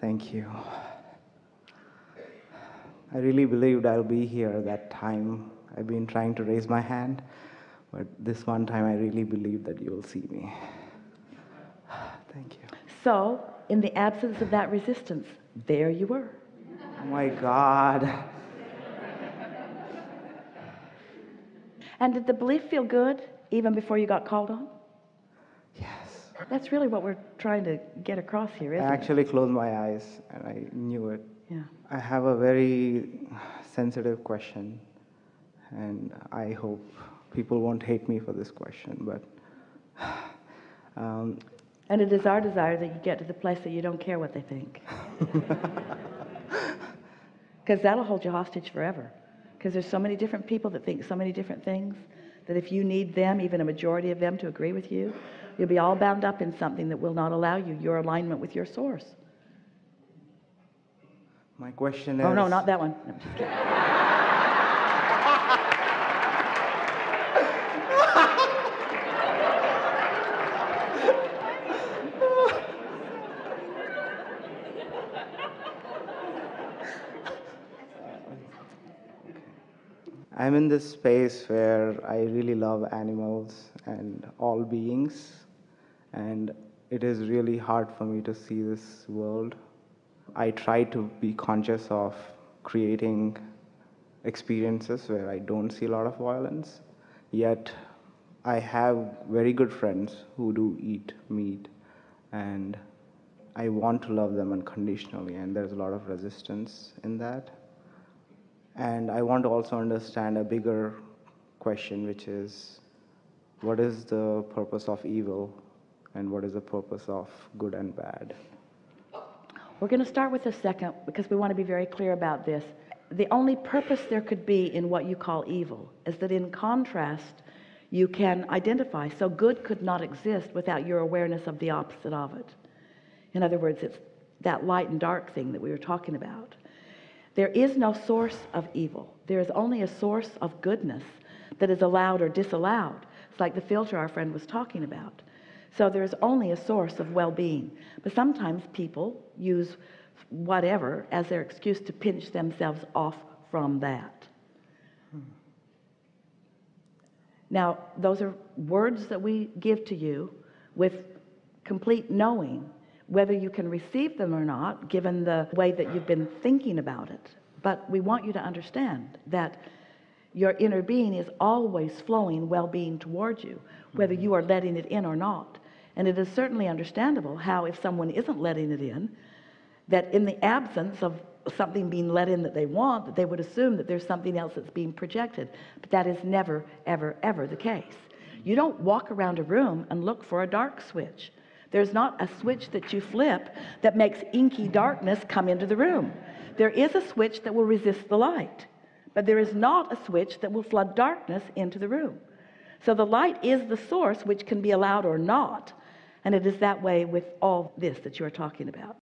Thank you. I really believed I'll be here that time. I've been trying to raise my hand, but this one time I really believed that you'll see me. Thank you. So, in the absence of that resistance, there you were. Oh my God. And did the belief feel good even before you got called on? Yes. That's really what we're trying to get across here, isn't I actually closed my eyes and I knew it. Yeah. I have a very sensitive question, and I hope people won't hate me for this question, but And it is our desire that you get to the place that you don't care what they think. Because that'll hold you hostage forever. Because there's so many different people that think so many different things that if you need them, even a majority of them, to agree with you, you'll be all bound up in something that will not allow you your alignment with your source. my question is... Oh, no, not that one. No, just kidding. I'm in this space where I really love animals and all beings, and it is really hard for me to see this world. I try to be conscious of creating experiences where I don't see a lot of violence, yet I have very good friends who do eat meat, and I want to love them unconditionally, and there's a lot of resistance in that. And I want to also understand a bigger question, which is, what is the purpose of evil and what is the purpose of good and bad? We're going to start with the second because we want to be very clear about this. The only purpose there could be in what you call evil is that in contrast, you can identify. So good could not exist without your awareness of the opposite of it. In other words, it's that light and dark thing that we were talking about. There is no source of evil. There is only a source of goodness that is allowed or disallowed. It's like the filter our friend was talking about. So there is only a source of well-being. But sometimes people use whatever as their excuse to pinch themselves off from that. Now, those are words that we give to you with complete knowing whether you can receive them or not, given the way that you've been thinking about it. But we want you to understand that your inner being is always flowing well-being towards you, whether you are letting it in or not. And it is certainly understandable how, if someone isn't letting it in, that in the absence of something being let in that they want, that they would assume that there's something else that's being projected. But that is never, ever, ever the case. You don't walk around a room and look for a dark switch. There's not a switch that you flip that makes inky darkness come into the room. There is a switch that will resist the light, but there is not a switch that will flood darkness into the room. So the light is the source which can be allowed or not, and it is that way with all this that you're talking about.